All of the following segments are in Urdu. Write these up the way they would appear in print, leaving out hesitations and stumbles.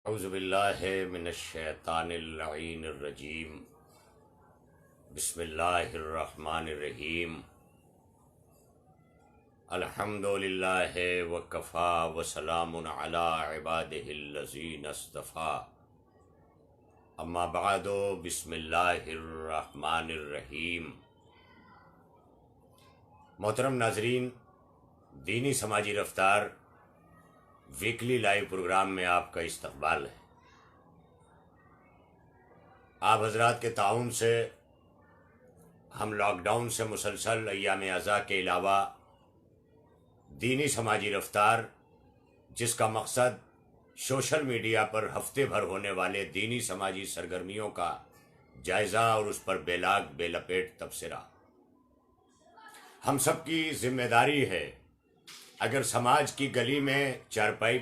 اعوذ باللہ من الشیطان اللعین الرجیم بسم اللہ الرحمن الرحیم الحمد للہ وکفا وسلام علی عبادہ الذین اصطفیٰ اما بعد بسم اللہ الرحمن الرحیم۔ محترم ناظرین، دینی سماجی رفتار ویکلی لائیو پروگرام میں آپ کا استقبال ہے۔ آپ حضرات کے تعاون سے ہم لاک ڈاؤن سے مسلسل ایام ازاں کے علاوہ دینی سماجی رفتار، جس کا مقصد سوشل میڈیا پر ہفتے بھر ہونے والے دینی سماجی سرگرمیوں کا جائزہ اور اس پر بے لاگ بے لپیٹ تبصرہ، ہم سب کی ذمہ داری ہے۔ اگر سماج کی گلی میں چارپائی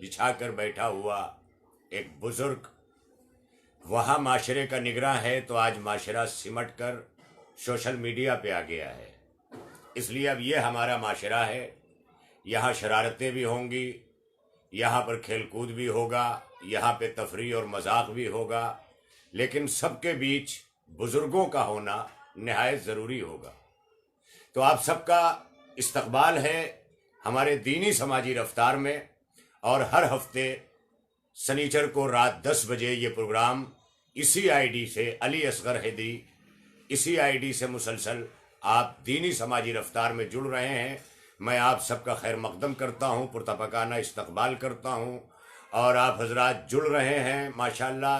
بچھا کر بیٹھا ہوا ایک بزرگ وہاں معاشرے کا نگراں ہے، تو آج معاشرہ سمٹ کر سوشل میڈیا پہ آ گیا ہے۔ اس لیے اب یہ ہمارا معاشرہ ہے، یہاں شرارتیں بھی ہوں گی، یہاں پر کھیل کود بھی ہوگا، یہاں پہ تفریح اور مذاق بھی ہوگا، لیکن سب کے بیچ بزرگوں کا ہونا نہایت ضروری ہوگا۔ تو آپ سب کا استقبال ہے ہمارے دینی سماجی رفتار میں، اور ہر ہفتے سنیچر کو رات 10 بجے یہ پروگرام اسی آئی ڈی سے، علی اصغر ہیدی، اسی آئی ڈی سے مسلسل آپ دینی سماجی رفتار میں جڑ رہے ہیں۔ میں آپ سب کا خیر مقدم کرتا ہوں، پرتپکانہ استقبال کرتا ہوں، اور آپ حضرات جڑ رہے ہیں ماشاءاللہ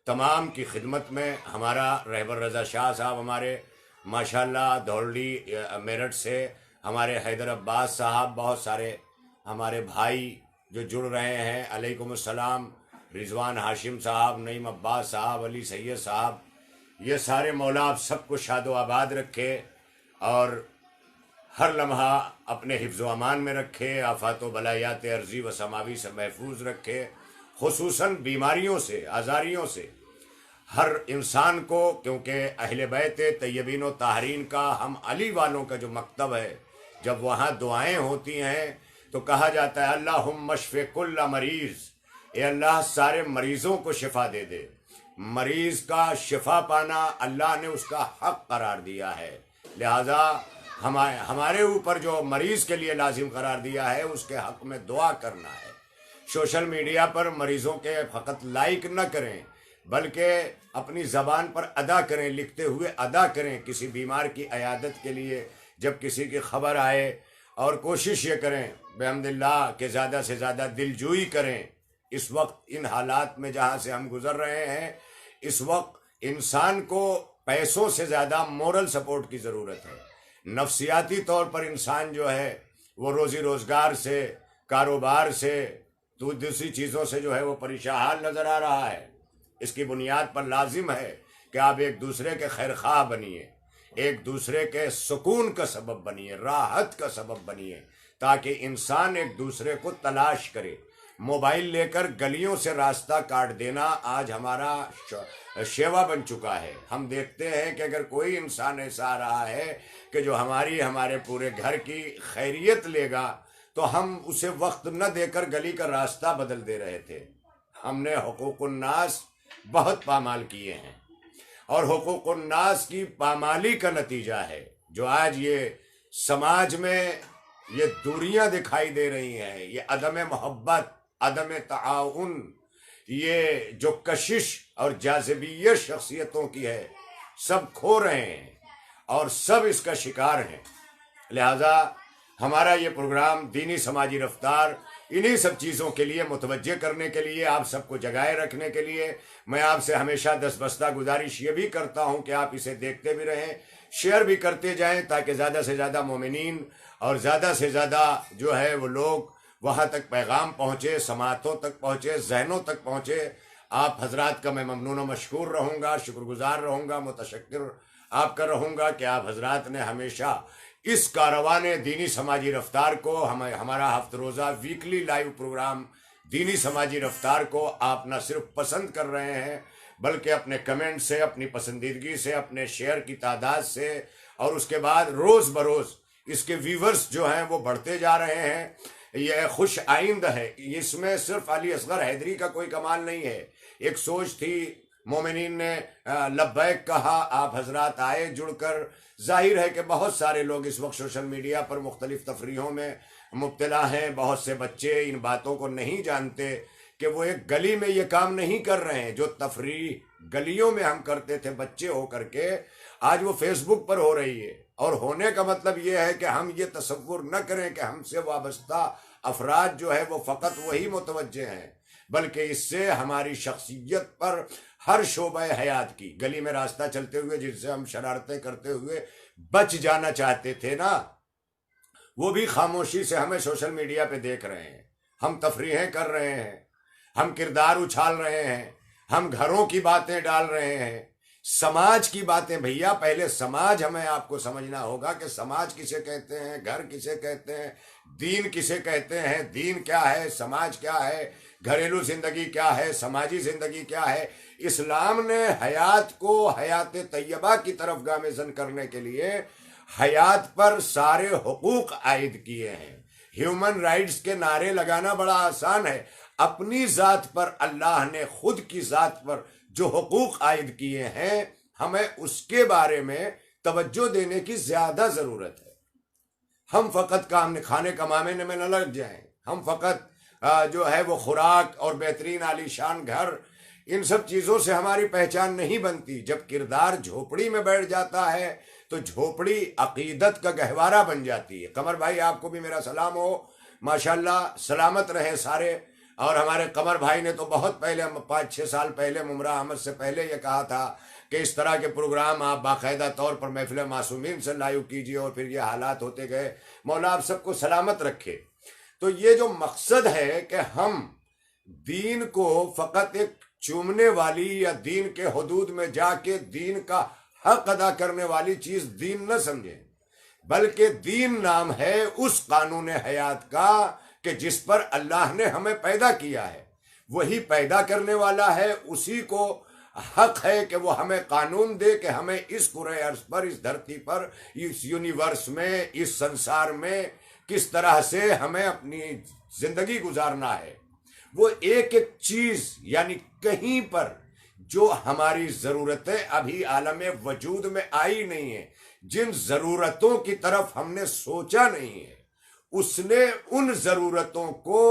تمام کی خدمت میں۔ ہمارا رہبر رضا شاہ صاحب ہمارے ماشاءاللہ دھولڈی میرٹھ سے، ہمارے حیدر عباس صاحب، بہت سارے ہمارے بھائی جو جڑ رہے ہیں، علیکم السلام، رضوان ہاشم صاحب، نعیم عباس صاحب، علی سید صاحب، یہ سارے مولا آپ سب کو شاد و آباد رکھے اور ہر لمحہ اپنے حفظ و امان میں رکھے، آفات و بلایات ارضی و سماوی سے محفوظ رکھے، خصوصاً بیماریوں سے، آزاریوں سے ہر انسان کو، کیونکہ اہل بیت طیبین و طاہرین کا، ہم علی والوں کا جو مکتب ہے، جب وہاں دعائیں ہوتی ہیں تو کہا جاتا ہے اللہم اشف کل مریض، اے اللہ سارے مریضوں کو شفا دے دے۔ مریض کا شفا پانا اللہ نے اس کا حق قرار دیا ہے، لہذا ہمارے اوپر جو مریض کے لیے لازم قرار دیا ہے اس کے حق میں دعا کرنا ہے۔ سوشل میڈیا پر مریضوں کے فقط لائک نہ کریں، بلکہ اپنی زبان پر ادا کریں، لکھتے ہوئے ادا کریں کسی بیمار کی عیادت کے لیے جب کسی کی خبر آئے، اور کوشش یہ کریں بحمد اللہ کہ زیادہ سے زیادہ دلجوئی کریں۔ اس وقت ان حالات میں جہاں سے ہم گزر رہے ہیں، اس وقت انسان کو پیسوں سے زیادہ مورل سپورٹ کی ضرورت ہے۔ نفسیاتی طور پر انسان جو ہے وہ روزی روزگار سے، کاروبار سے، تو دوسری چیزوں سے جو ہے وہ پریشان حال نظر آ رہا ہے۔ اس کی بنیاد پر لازم ہے کہ آپ ایک دوسرے کے خیر خواہ بنیے، ایک دوسرے کے سکون کا سبب بنیے، راحت کا سبب بنیے، تاکہ انسان ایک دوسرے کو تلاش کرے۔ موبائل لے کر گلیوں سے راستہ کاٹ دینا آج ہمارا شیوا بن چکا ہے۔ ہم دیکھتے ہیں کہ اگر کوئی انسان ایسا آ رہا ہے کہ جو ہمارے پورے گھر کی خیریت لے گا، تو ہم اسے وقت نہ دے کر گلی کا راستہ بدل دے رہے تھے۔ ہم نے حقوق الناس بہت پامال کیے ہیں، اور حقوق الناس کی پامالی کا نتیجہ ہے جو آج یہ سماج میں یہ دوریاں دکھائی دے رہی ہیں، یہ عدم محبت، عدم تعاون، یہ جو کشش اور جاذبیت شخصیتوں کی ہے، سب کھو رہے ہیں اور سب اس کا شکار ہیں۔ لہذا ہمارا یہ پروگرام دینی سماجی رفتار انہی سب چیزوں کے لیے متوجہ کرنے کے لیے، آپ سب کو جگائے رکھنے کے لیے میں آپ سے ہمیشہ دستبستہ گزارش یہ بھی کرتا ہوں کہ آپ اسے دیکھتے بھی رہیں، شیئر بھی کرتے جائیں، تاکہ زیادہ سے زیادہ مومنین اور زیادہ سے زیادہ جو ہے وہ لوگ وہاں تک پیغام پہنچے، سماعتوں تک پہنچے، ذہنوں تک پہنچے۔ آپ حضرات کا میں ممنون و مشکور رہوں گا، شکر گزار رہوں گا، متشکر آپ کا رہوں گا کہ آپ حضرات نے ہمیشہ اس کاروان دینی سماجی رفتار کو، ہمارا ہفت روزہ ویکلی لائیو پروگرام دینی سماجی رفتار کو آپ نہ صرف پسند کر رہے ہیں، بلکہ اپنے کمنٹ سے، اپنی پسندیدگی سے، اپنے شیئر کی تعداد سے، اور اس کے بعد روز بروز اس کے ویورز جو ہیں وہ بڑھتے جا رہے ہیں۔ یہ خوش آئند ہے. اس میں صرف علی اصغر حیدری کا کوئی کمال نہیں ہے. ایک سوچ تھی، مومنین نے لبیک کہا، آپ حضرات آئے جڑ کر. ظاہر ہے کہ بہت سارے لوگ اس وقت سوشل میڈیا پر مختلف تفریحوں میں مبتلا ہیں. بہت سے بچے ان باتوں کو نہیں جانتے کہ وہ ایک گلی میں یہ کام نہیں کر رہے ہیں. جو تفریح گلیوں میں ہم کرتے تھے بچے ہو کر کے، آج وہ فیس بک پر ہو رہی ہے. اور ہونے کا مطلب یہ ہے کہ ہم یہ تصور نہ کریں کہ ہم سے وابستہ افراد جو ہے وہ فقط وہی متوجہ ہیں، بلکہ اس سے ہماری شخصیت پر ہر شعبہ حیات کی. گلی میں راستہ چلتے ہوئے جن سے ہم شرارتیں کرتے ہوئے بچ جانا چاہتے تھے نا، وہ بھی خاموشی سے ہمیں سوشل میڈیا پہ دیکھ رہے ہیں. ہم تفریحیں کر رہے ہیں، ہم کردار اچھال رہے ہیں، ہم گھروں کی باتیں ڈال رہے ہیں، سماج کی باتیں. بھیا پہلے سماج ہمیں آپ کو سمجھنا ہوگا کہ سماج کسے کہتے ہیں، گھر کسے کہتے ہیں، دین کسے کہتے ہیں. دین کیا ہے، سماج کیا ہے، گھریلو زندگی کیا ہے، سماجی زندگی کیا ہے. اسلام نے حیات کو حیات طیبہ کی طرف گامزن کرنے کے لیے حیات پر سارے حقوق عائد کیے ہیں. ہیومن رائٹس کے نعرے لگانا بڑا آسان ہے. اپنی ذات پر اللہ نے خود کی ذات پر جو حقوق عائد کیے ہیں، ہمیں اس کے بارے میں توجہ دینے کی زیادہ ضرورت ہے. ہم فقط کھانے کمانے میں نہ لگ جائیں. ہم فقط جو ہے وہ خوراک اور بہترین عالی شان گھر، ان سب چیزوں سے ہماری پہچان نہیں بنتی. جب کردار جھوپڑی میں بیٹھ جاتا ہے تو جھوپڑی عقیدت کا گہوارہ بن جاتی ہے. قمر بھائی آپ کو بھی میرا سلام ہو، ماشاءاللہ سلامت رہیں سارے. اور ہمارے قمر بھائی نے تو بہت پہلے 5-6 سال پہلے ممرہ احمد سے پہلے یہ کہا تھا کہ اس طرح کے پروگرام آپ باقاعدہ طور پر محفل معصومین سے لائیو کیجیے، اور پھر یہ حالات ہوتے گئے. مولا آپ سب کو سلامت رکھے. تو یہ جو مقصد ہے کہ ہم دین کو فقط ایک چومنے والی یا دین کے حدود میں جا کے دین کا حق ادا کرنے والی چیز دین نہ سمجھیں، بلکہ دین نام ہے اس قانون حیات کا کہ جس پر اللہ نے ہمیں پیدا کیا ہے. وہی پیدا کرنے والا ہے، اسی کو حق ہے کہ وہ ہمیں قانون دے کہ ہمیں اس کرۂ ارض پر، اس دھرتی پر، اس یونیورس میں، اس سنسار میں کس طرح سے ہمیں اپنی زندگی گزارنا ہے. وہ ایک ایک چیز یعنی کہیں پر جو ہماری ضرورتیں ابھی عالم وجود میں آئی نہیں ہیں، جن ضرورتوں کی طرف ہم نے سوچا نہیں ہے، اس نے ان ضرورتوں کو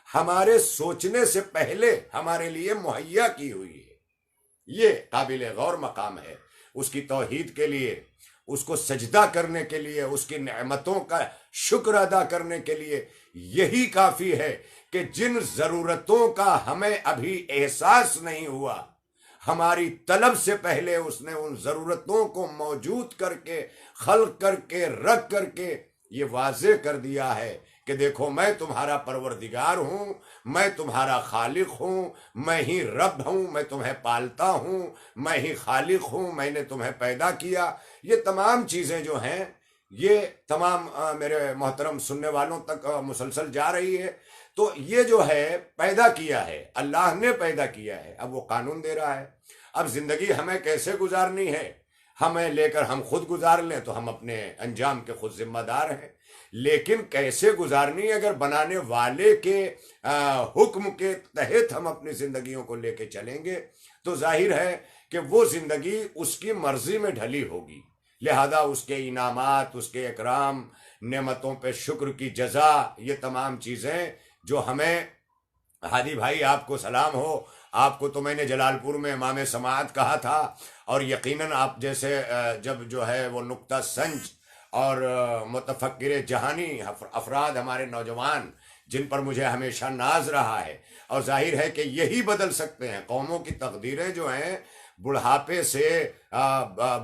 ہمارے سوچنے سے پہلے ہمارے لیے مہیا کی ہوئی ہے. یہ قابل غور مقام ہے. اس کی توحید کے لیے، اس کو سجدہ کرنے کے لیے، اس کی نعمتوں کا شکر ادا کرنے کے لیے یہی کافی ہے کہ جن ضرورتوں کا ہمیں ابھی احساس نہیں ہوا، ہماری طلب سے پہلے اس نے ان ضرورتوں کو موجود کر کے، خلق کر کے، رکھ کر کے یہ واضح کر دیا ہے کہ دیکھو میں تمہارا پروردگار ہوں، میں تمہارا خالق ہوں، میں ہی رب ہوں، میں تمہیں پالتا ہوں، میں ہی خالق ہوں، میں نے تمہیں پیدا کیا. یہ تمام چیزیں جو ہیں یہ تمام میرے محترم سننے والوں تک مسلسل جا رہی ہے. تو یہ جو ہے پیدا کیا ہے، اللہ نے پیدا کیا ہے. اب وہ قانون دے رہا ہے. اب زندگی ہمیں کیسے گزارنی ہے ہمیں لے کر ہم خود گزار لیں تو ہم اپنے انجام کے خود ذمہ دار ہیں. لیکن کیسے گزارنی اگر بنانے والے کے حکم کے تحت ہم اپنی زندگیوں کو لے کے چلیں گے تو ظاہر ہے کہ وہ زندگی اس کی مرضی میں ڈھلی ہوگی. لہذا اس کے انعامات، اس کے اکرام، نعمتوں پہ شکر کی جزا، یہ تمام چیزیں جو ہمیں، ہادی بھائی آپ کو سلام ہو. آپ کو تو میں نے جلال پور میں امام سماعت کہا تھا، اور یقیناً آپ جیسے جب جو ہے وہ نقطہ سنج اور متفکر جہانی افراد ہمارے نوجوان جن پر مجھے ہمیشہ ناز رہا ہے، اور ظاہر ہے کہ یہی بدل سکتے ہیں قوموں کی تقدیریں جو ہیں. بڑھاپے سے،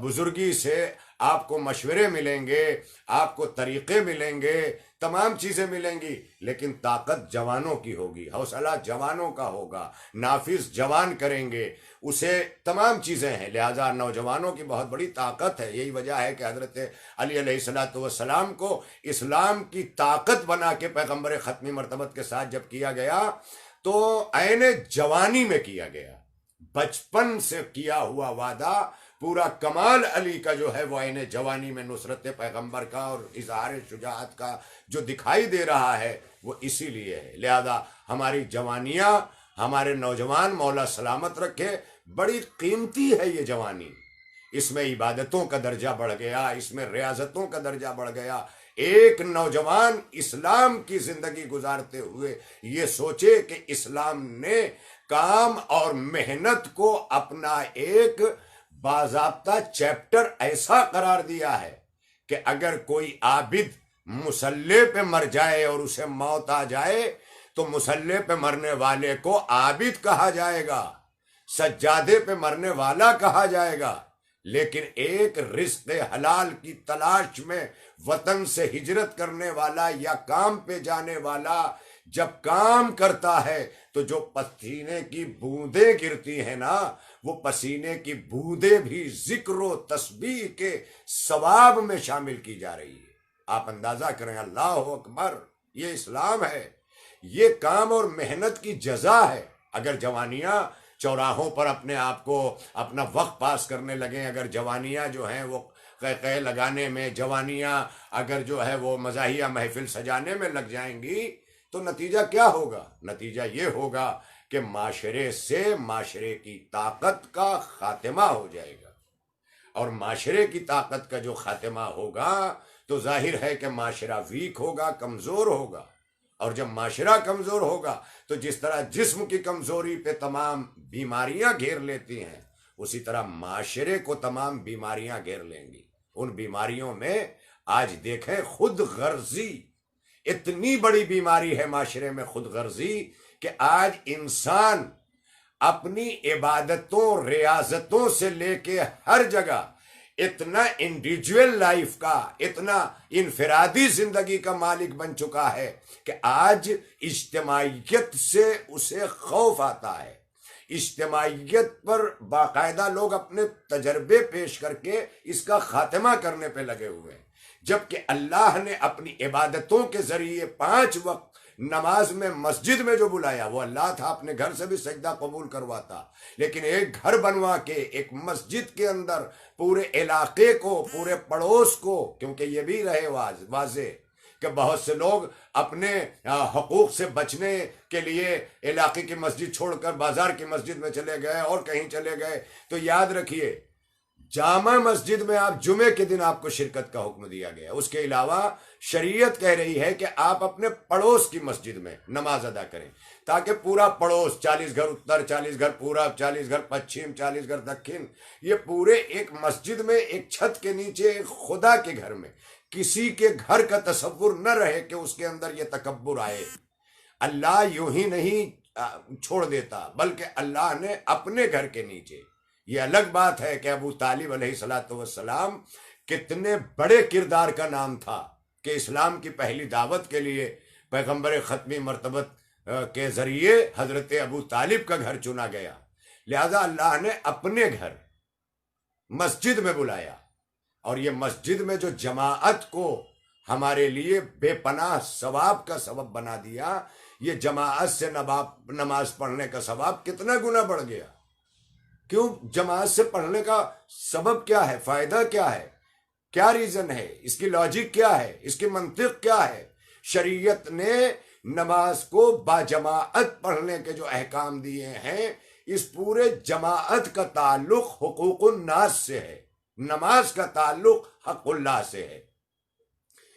بزرگی سے آپ کو مشورے ملیں گے، آپ کو طریقے ملیں گے، تمام چیزیں ملیں گی، لیکن طاقت جوانوں کی ہوگی، حوصلہ جوانوں کا ہوگا، نافذ جوان کریں گے اسے. تمام چیزیں ہیں. لہٰذا نوجوانوں کی بہت بڑی طاقت ہے. یہی وجہ ہے کہ حضرت علی علیہ السلام کو اسلام کی طاقت بنا کے پیغمبر ختمی مرتبت کے ساتھ جب کیا گیا تو عین جوانی میں کیا گیا. بچپن سے کیا ہوا وعدہ پورا کمال علی کا جو ہے وہ عین جوانی میں نصرت پیغمبر کا اور اظہار شجاعت کا جو دکھائی دے رہا ہے وہ اسی لیے ہے. لہذا ہماری جوانیاں، ہمارے نوجوان مولا سلامت رکھے، بڑی قیمتی ہے یہ جوانی. اس میں عبادتوں کا درجہ بڑھ گیا، اس میں ریاضتوں کا درجہ بڑھ گیا. ایک نوجوان اسلام کی زندگی گزارتے ہوئے یہ سوچے کہ اسلام نے کام اور محنت کو اپنا ایک باضابطہ چیپٹر ایسا قرار دیا ہے کہ اگر کوئی عابد مصلی پہ مر جائے اور اسے موت آ جائے تو مصلی پہ مرنے والے کو عابد کہا جائے گا، سجادے پہ مرنے والا کہا جائے گا. لیکن ایک رزق حلال کی تلاش میں وطن سے ہجرت کرنے والا یا کام پہ جانے والا جب کام کرتا ہے تو جو پسینے کی بوندیں گرتی ہیں نا، وہ پسینے کی بوندیں بھی ذکر و تسبیح کے ثواب میں شامل کی جا رہی ہے. آپ اندازہ کریں، اللہ اکبر، یہ اسلام ہے، یہ کام اور محنت کی جزا ہے. اگر جوانیاں چوراہوں پر اپنے آپ کو اپنا وقت پاس کرنے لگیں، اگر جوانیاں جو ہیں وہ قہقہ لگانے میں، جوانیاں اگر جو ہے وہ مزاحیہ محفل سجانے میں لگ جائیں گی تو نتیجہ کیا ہوگا؟ نتیجہ یہ ہوگا کہ معاشرے سے معاشرے کی طاقت کا خاتمہ ہو جائے گا. اور معاشرے کی طاقت کا جو خاتمہ ہوگا تو ظاہر ہے کہ معاشرہ ویک ہوگا، کمزور ہوگا. اور جب معاشرہ کمزور ہوگا تو جس طرح جسم کی کمزوری پہ تمام بیماریاں گھیر لیتی ہیں، اسی طرح معاشرے کو تمام بیماریاں گھیر لیں گی. ان بیماریوں میں آج دیکھیں خود غرضی، اتنی بڑی بیماری ہے معاشرے میں خود غرضی کہ آج انسان اپنی عبادتوں، ریاضتوں سے لے کے ہر جگہ اتنا انڈیویجول لائف کا، اتنا انفرادی زندگی کا مالک بن چکا ہے کہ آج اجتماعیت سے اسے خوف آتا ہے. اجتماعیت پر باقاعدہ لوگ اپنے تجربے پیش کر کے اس کا خاتمہ کرنے پہ لگے ہوئے ہیں، جبکہ اللہ نے اپنی عبادتوں کے ذریعے 5 وقت نماز میں مسجد میں جو بلایا وہ اللہ تھا. اپنے گھر سے بھی سجدہ قبول کرواتا، لیکن ایک گھر بنوا کے ایک مسجد کے اندر پورے علاقے کو، پورے پڑوس کو، کیونکہ یہ بھی رہے واضح کہ بہت سے لوگ اپنے حقوق سے بچنے کے لیے علاقے کی مسجد چھوڑ کر بازار کی مسجد میں چلے گئے اور کہیں چلے گئے. تو یاد رکھیے، جامع مسجد میں آپ جمعے کے دن آپ کو شرکت کا حکم دیا گیا. اس کے علاوہ شریعت کہہ رہی ہے کہ آپ اپنے پڑوس کی مسجد میں نماز ادا کریں، تاکہ پورا پڑوس، 40 گھر اتر، 40 گھر پورب، 40 گھر پچھم، 40 گھر دکن، یہ پورے ایک مسجد میں ایک چھت کے نیچے ایک خدا کے گھر میں کسی کے گھر کا تصور نہ رہے کہ اس کے اندر یہ تکبر آئے. اللہ یوں ہی نہیں چھوڑ دیتا، بلکہ اللہ نے اپنے گھر کے نیچے. یہ الگ بات ہے کہ ابو طالب علیہ السلام کتنے بڑے کردار کا نام تھا کہ اسلام کی پہلی دعوت کے لیے پیغمبر ختمی مرتبت کے ذریعے حضرت ابو طالب کا گھر چنا گیا. لہذا اللہ نے اپنے گھر مسجد میں بلایا، اور یہ مسجد میں جو جماعت کو ہمارے لیے بے پناہ ثواب کا سبب بنا دیا، یہ جماعت سے نماز پڑھنے کا ثواب کتنا گنا بڑھ گیا. کیوں؟ جماعت سے پڑھنے کا سبب کیا ہے، فائدہ کیا ہے، کیا ریزن ہے، اس کی لاجک کیا ہے، اس کی منطق کیا ہے؟ شریعت نے نماز کو باجماعت پڑھنے کے جو احکام دیے ہیں، اس پورے جماعت کا تعلق حقوق الناس سے ہے، نماز کا تعلق حق اللہ سے ہے.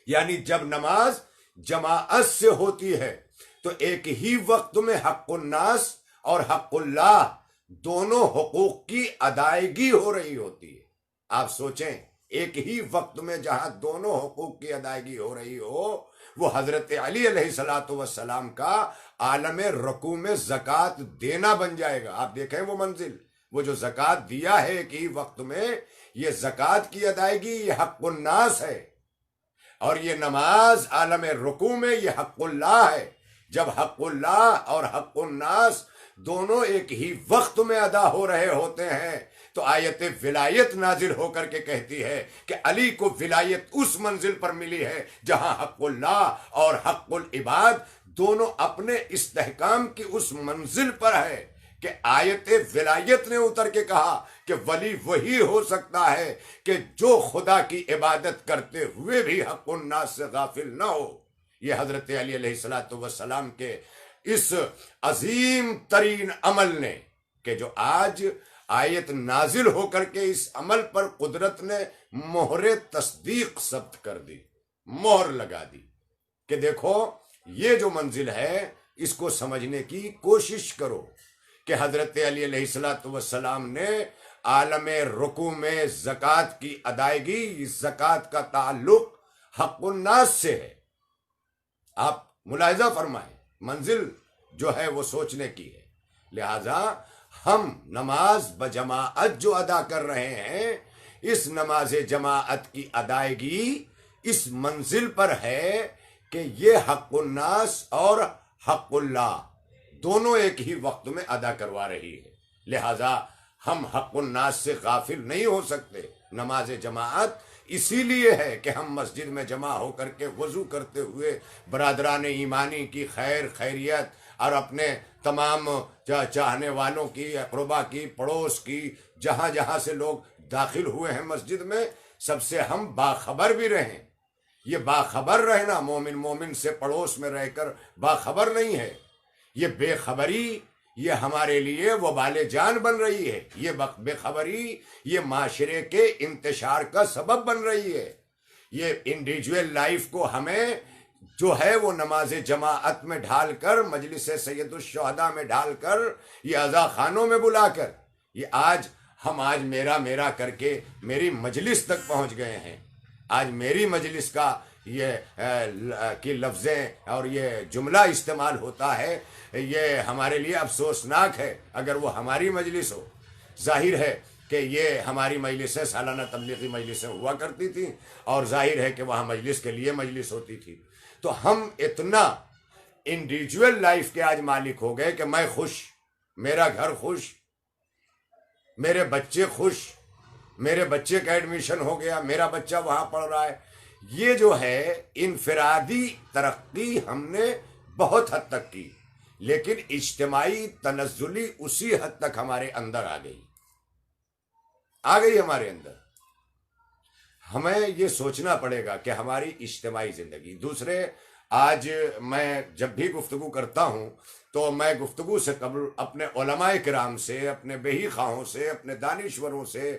یعنی جب نماز جماعت سے ہوتی ہے تو ایک ہی وقت میں حق الناس اور حق اللہ دونوں حقوق کی ادائیگی ہو رہی ہوتی ہے. آپ سوچیں، ایک ہی وقت میں جہاں دونوں حقوق کی ادائیگی ہو رہی ہو، وہ حضرت علی علیہ السلام کا عالم رکوع میں زکوٰۃ دینا بن جائے گا. آپ دیکھیں وہ منزل، وہ جو زکوٰۃ دیا ہے ایک ہی وقت میں، یہ زکوٰۃ کی ادائیگی، یہ حق الناس ہے. اور یہ نماز عالم رکوع میں یہ حق اللہ ہے. جب حق اللہ اور حق الناس دونوں ایک ہی وقت میں ادا ہو رہے ہوتے ہیں تو آیت ولایت نازل ہو کر کے کہتی ہے کہ علی کو ولایت اس منزل پر ملی ہے جہاں حق اللہ اور حق العباد دونوں اپنے استحکام کی اس منزل پر ہے کہ آیت ولایت نے اتر کے کہا کہ ولی وہی ہو سکتا ہے کہ جو خدا کی عبادت کرتے ہوئے بھی حق الناس سے غافل نہ ہو. یہ حضرت علی علیہ السلام کے اس عظیم ترین عمل نے کہ جو آج آیت نازل ہو کر کے اس عمل پر قدرت نے مہر تصدیق ثبت کر دی، مہر لگا دی کہ دیکھو یہ جو منزل ہے اس کو سمجھنے کی کوشش کرو کہ حضرت علی علیہ السلام نے عالم رکوع میں زکوٰۃ کی ادائیگی، زکوٰۃ کا تعلق حق الناس سے ہے. آپ ملاحظہ فرمائیں، منزل جو ہے وہ سوچنے کی ہے. لہذا ہم نماز بجماعت جو ادا کر رہے ہیں، اس نماز جماعت کی ادائیگی اس منزل پر ہے کہ یہ حق الناس اور حق اللہ دونوں ایک ہی وقت میں ادا کروا رہی ہے. لہذا ہم حق الناس سے غافل نہیں ہو سکتے. نماز جماعت اسی لیے ہے کہ ہم مسجد میں جمع ہو کر کے وضو کرتے ہوئے برادران ایمانی کی خیر خیریت اور اپنے تمام چاہنے والوں کی، اقربا کی، پڑوس کی، جہاں جہاں سے لوگ داخل ہوئے ہیں مسجد میں، سب سے ہم باخبر بھی رہیں. یہ باخبر رہنا مومن سے پڑوس میں رہ کر باخبر نہیں ہے. یہ بے خبری یہ ہمارے لیے وبال جان بن رہی ہے. یہ بے خبری یہ معاشرے کے انتشار کا سبب بن رہی ہے. یہ انڈیویجول لائف کو ہمیں جو ہے وہ نماز جماعت میں ڈھال کر، مجلس سید الشہداء میں ڈھال کر، یہ عزا خانوں میں بلا کر، یہ ہم آج میرا کر کے میری مجلس تک پہنچ گئے ہیں. آج میری مجلس کا یہ کی لفظیں اور یہ جملہ استعمال ہوتا ہے، یہ ہمارے لیے افسوسناک ہے اگر وہ ہماری مجلس ہو. ظاہر ہے کہ یہ ہماری مجلسیں سالانہ تبلیغی مجلسیں ہوا کرتی تھیں، اور ظاہر ہے کہ وہاں مجلس کے لیے مجلس ہوتی تھی. تو ہم اتنا انڈیویجول لائف کے آج مالک ہو گئے کہ میں خوش، میرا گھر خوش، میرے بچے خوش، میرے بچے کا ایڈمیشن ہو گیا، میرا بچہ وہاں پڑھ رہا ہے. یہ جو ہے انفرادی ترقی ہم نے بہت حد تک کی، لیکن اجتماعی تنزلی اسی حد تک ہمارے اندر آ گئی ہمارے اندر. ہمیں یہ سوچنا پڑے گا کہ ہماری اجتماعی زندگی دوسرے. آج میں جب بھی گفتگو کرتا ہوں تو میں گفتگو سے قبل اپنے علماء کرام سے، اپنے بہی خواہوں سے، اپنے دانشوروں سے،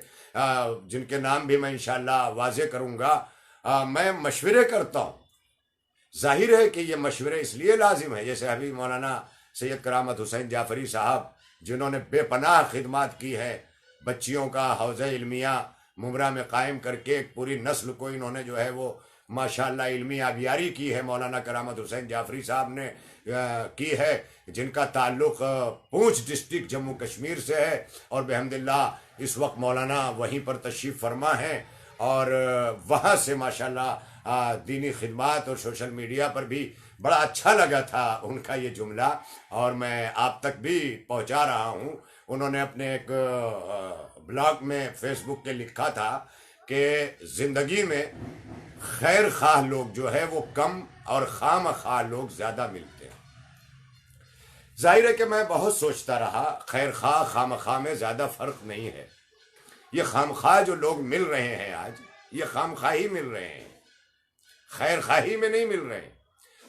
جن کے نام بھی میں انشاءاللہ واضح کروں گا، میں مشورے کرتا ہوں. ظاہر ہے کہ یہ مشورے اس لیے لازم ہے، جیسے ابھی مولانا سید کرامت حسین جعفری صاحب جنہوں نے بے پناہ خدمات کی ہے، بچیوں کا حوزہ علمیہ ممرہ میں قائم کر کے ایک پوری نسل کو انہوں نے جو ہے وہ ماشاءاللہ علمی آبیاری کی ہے. مولانا کرامت حسین جعفری صاحب نے کی ہے، جن کا تعلق پونچھ ڈسٹرکٹ جموں کشمیر سے ہے، اور بحمداللہ اس وقت مولانا وہیں پر تشریف فرما ہیں، اور وہاں سے ماشاءاللہ دینی خدمات اور سوشل میڈیا پر بھی بڑا اچھا لگا تھا ان کا یہ جملہ، اور میں آپ تک بھی پہنچا رہا ہوں. انہوں نے اپنے ایک بلاگ میں فیس بک کے لکھا تھا کہ زندگی میں خیر خواہ لوگ جو ہے وہ کم اور خام خواہ لوگ زیادہ ملتے ہیں. ظاہر ہے کہ میں بہت سوچتا رہا، خیر خواہ خام خواہ میں زیادہ فرق نہیں ہے. یہ خام خواہ جو لوگ مل رہے ہیں آج، یہ خام خواہی مل رہے ہیں، خیر خواہی میں نہیں مل رہے ہیں.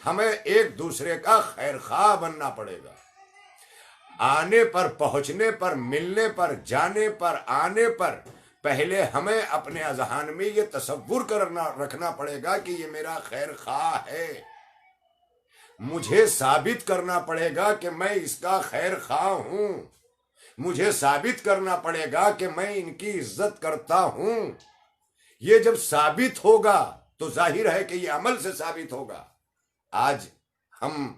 ہمیں ایک دوسرے کا خیر خواہ بننا پڑے گا. آنے پر، پہنچنے پر، ملنے پر، جانے پر، آنے پر پہلے ہمیں اپنے اذہان میں یہ تصور رکھنا پڑے گا کہ یہ میرا خیر خواہ ہے. مجھے ثابت کرنا پڑے گا کہ میں اس کا خیر خواہ ہوں. مجھے ثابت کرنا پڑے گا کہ میں ان کی عزت کرتا ہوں. یہ جب ثابت ہوگا تو ظاہر ہے کہ یہ عمل سے ثابت ہوگا. آج ہم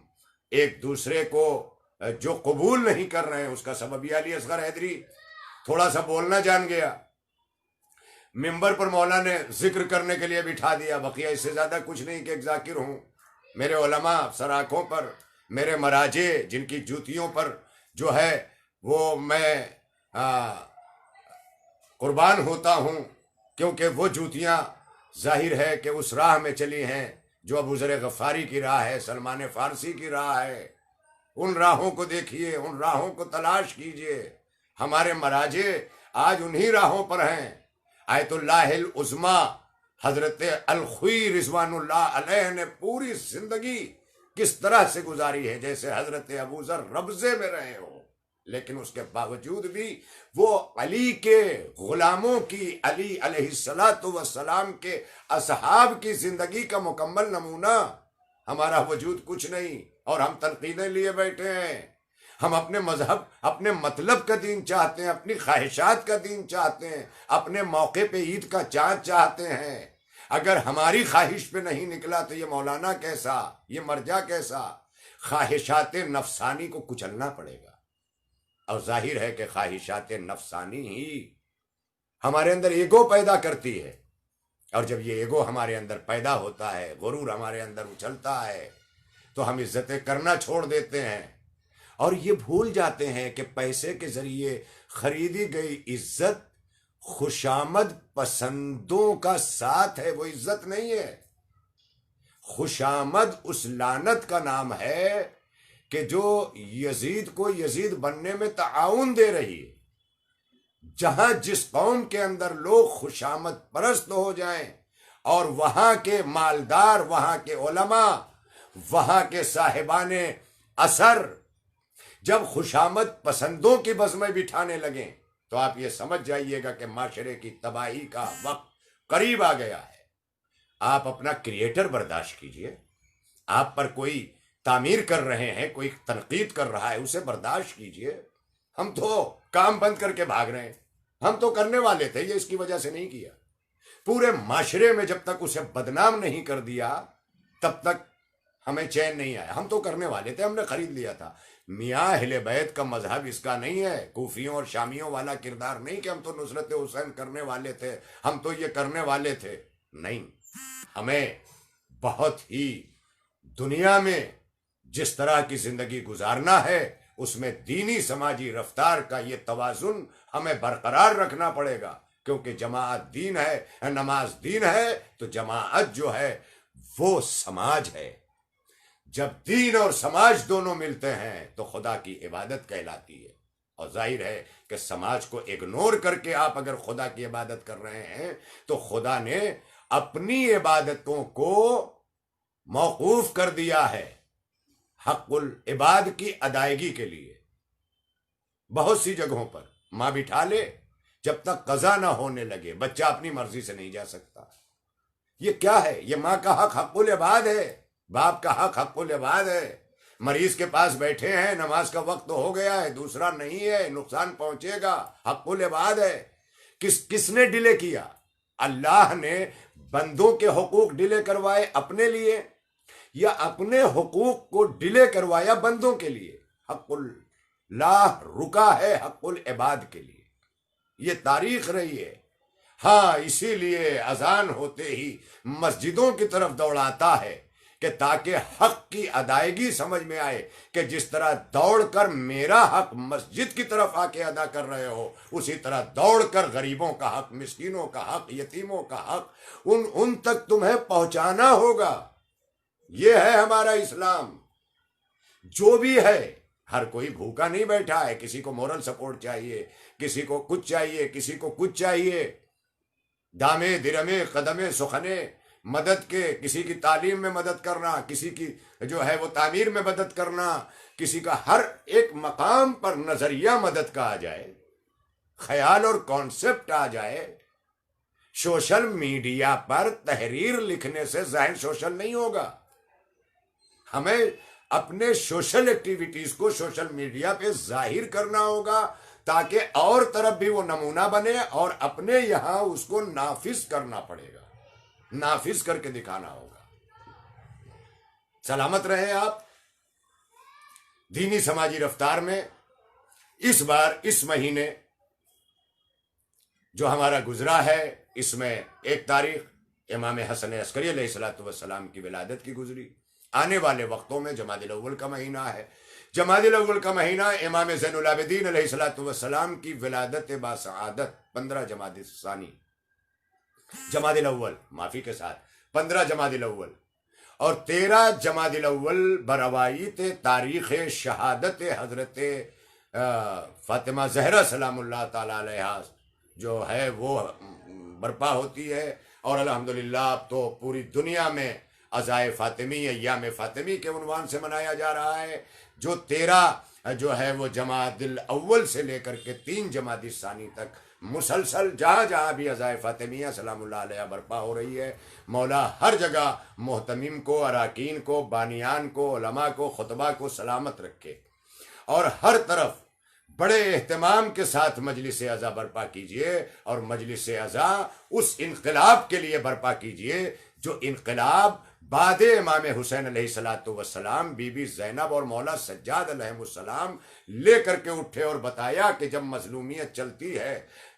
ایک دوسرے کو جو قبول نہیں کر رہے ہیں، اس کا سبب یہ علی اصغر حیدری تھوڑا سا بولنا جان گیا، ممبر پر مولا نے ذکر کرنے کے لیے بٹھا دیا. بقیہ اس سے زیادہ کچھ نہیں کہ ایک ذاکر ہوں. میرے علماء سراخوں پر، میرے مراجع جن کی جوتیوں پر جو ہے وہ میں قربان ہوتا ہوں، کیونکہ وہ جوتیاں ظاہر ہے کہ اس راہ میں چلی ہیں جو ابو ذر غفاری کی راہ ہے، سلمان فارسی کی راہ ہے. ان راہوں کو دیکھیے، ان راہوں کو تلاش کیجئے. ہمارے مراجع آج انہی راہوں پر ہیں. آیت اللہ العظمی حضرت الخوئی رضوان اللہ علیہ نے پوری زندگی کس طرح سے گزاری ہے، جیسے حضرت ابوذر ربضے میں رہے ہوں، لیکن اس کے باوجود بھی وہ علی کے غلاموں کی، علی علیہ السلام کے اصحاب کی زندگی کا مکمل نمونہ. ہمارا وجود کچھ نہیں اور ہم تنقیدیں لیے بیٹھے ہیں. ہم اپنے مذہب، اپنے مطلب کا دین چاہتے ہیں، اپنی خواہشات کا دین چاہتے ہیں، اپنے موقع پہ عید کا چاند چاہتے ہیں. اگر ہماری خواہش پہ نہیں نکلا تو یہ مولانا کیسا، یہ مرجع کیسا؟ خواہشات نفسانی کو کچلنا پڑے گا. اور ظاہر ہے کہ خواہشات نفسانی ہی ہمارے اندر ایگو پیدا کرتی ہے. اور جب یہ ایگو ہمارے اندر پیدا ہوتا ہے، غرور ہمارے اندر اچھلتا ہے، تو ہم عزتیں کرنا چھوڑ دیتے ہیں اور یہ بھول جاتے ہیں کہ پیسے کے ذریعے خریدی گئی عزت خوشامد پسندوں کا ساتھ ہے، وہ عزت نہیں ہے. خوشامد اس لعنت کا نام ہے کہ جو یزید کو یزید بننے میں تعاون دے رہی ہے. جہاں جس قوم کے اندر لوگ خوشامد پرست ہو جائیں اور وہاں کے مالدار، وہاں کے علماء، وہاں کے صاحبان اثر جب خوشامد پسندوں کی بزمیں بٹھانے لگیں تو آپ یہ سمجھ جائیے گا کہ معاشرے کی تباہی کا وقت قریب آ گیا ہے. آپ اپنا کریٹر برداشت کیجئے. آپ پر کوئی تعمیر کر رہے ہیں، کوئی تنقید کر رہا ہے، اسے برداشت کیجئے. ہم تو کام بند کر کے بھاگ رہے ہیں. ہم تو کرنے والے تھے، یہ اس کی وجہ سے نہیں کیا. پورے معاشرے میں جب تک اسے بدنام نہیں کر دیا تب تک ہمیں چین نہیں آیا. ہم تو کرنے والے تھے، ہم نے خرید لیا تھا. میاں اہل بیت کا مذہب اس کا نہیں ہے، کوفیوں اور شامیوں والا کردار نہیں کہ ہم تو نصرت حسین کرنے والے تھے، ہم تو یہ کرنے والے تھے. نہیں، ہمیں بہت ہی دنیا میں جس طرح کی زندگی گزارنا ہے اس میں دینی سماجی رفتار کا یہ توازن ہمیں برقرار رکھنا پڑے گا. کیونکہ جماعت دین ہے، نماز دین ہے، تو جماعت جو ہے وہ سماج ہے. جب دین اور سماج دونوں ملتے ہیں تو خدا کی عبادت کہلاتی ہے. اور ظاہر ہے کہ سماج کو اگنور کر کے آپ اگر خدا کی عبادت کر رہے ہیں تو خدا نے اپنی عبادتوں کو موقوف کر دیا ہے حق العباد کی ادائیگی کے لیے. بہت سی جگہوں پر ماں بٹھا لے، جب تک قضا نہ ہونے لگے بچہ اپنی مرضی سے نہیں جا سکتا. یہ کیا ہے؟ یہ ماں کا حق حق العباد ہے، باپ کا حق حق العباد ہے. مریض کے پاس بیٹھے ہیں، نماز کا وقت تو ہو گیا ہے، دوسرا نہیں ہے، نقصان پہنچے گا، حق العباد ہے. کس نے ڈیلے کیا؟ اللہ نے بندوں کے حقوق ڈیلے کروائے اپنے لیے یا اپنے حقوق کو ڈیلے کروایا بندوں کے لیے؟ حق اللہ رکا ہے حق العباد کے لیے. یہ تاریخ رہی ہے. ہاں، اسی لیے اذان ہوتے ہی مسجدوں کی طرف دوڑاتا ہے کہ تاکہ حق کی ادائیگی سمجھ میں آئے کہ جس طرح دوڑ کر میرا حق مسجد کی طرف آ کے ادا کر رہے ہو، اسی طرح دوڑ کر غریبوں کا حق، مسکینوں کا حق، یتیموں کا حق ان تک تمہیں پہنچانا ہوگا. یہ ہے ہمارا اسلام. جو بھی ہے، ہر کوئی بھوکا نہیں بیٹھا ہے. کسی کو مورل سپورٹ چاہیے، کسی کو کچھ چاہیے، کسی کو کچھ چاہیے. دامے درمے قدمے سخنے مدد کے، کسی کی تعلیم میں مدد کرنا، کسی کی جو ہے وہ تعمیر میں مدد کرنا، کسی کا ہر ایک مقام پر نظریہ مدد کا آ جائے، خیال اور کانسیپٹ آ جائے. سوشل میڈیا پر تحریر لکھنے سے ذہن سوشل نہیں ہوگا. ہمیں اپنے سوشل ایکٹیویٹیز کو سوشل میڈیا پہ ظاہر کرنا ہوگا تاکہ اور طرف بھی وہ نمونہ بنے، اور اپنے یہاں اس کو نافذ کرنا پڑے گا، نافذ کر کے دکھانا ہوگا. سلامت رہیں آپ. دینی سماجی رفتار میں اس بار اس مہینے جو ہمارا گزرا ہے، اس میں 1 تاریخ امام حسن عسکری علیہ السلام کی ولادت کی گزری. آنے والے وقتوں میں جمادی الاول کا مہینہ ہے. جمادی الاول کا مہینہ امام زین العابدین علیہ السلام کی ولادت باسعادت 15 جمادی ثانی، جمادی الاول معافی کے ساتھ 15 جمادی الاول. اور 13 جمادی الاول بروایت تاریخ شہادت حضرت فاطمہ زہرا سلام اللہ تعالی علیہ جو ہے وہ برپا ہوتی ہے، اور الحمدللہ اب تو پوری دنیا میں عزائے فاطمی ایام فاطمی کے عنوان سے منایا جا رہا ہے، جو 13 جو ہے وہ جمادی الاول سے لے کر کے 3 جمادی ثانی تک مسلسل جہاں جہاں بھی عزائے فاطمیہ سلام اللہ علیہ برپا ہو رہی ہے، مولا ہر جگہ محتمم کو، اراکین کو، بانیان کو، علماء کو، خطبہ کو سلامت رکھے، اور ہر طرف بڑے اہتمام کے ساتھ مجلس عزا برپا کیجئے، اور مجلس عزا اس انقلاب کے لیے برپا کیجئے جو انقلاب بعد امام حسین علیہ السلام بی بی زینب اور مولا سجاد علیہ السلام لے کر کے اٹھے، اور بتایا کہ جب مظلومیت چلتی ہے،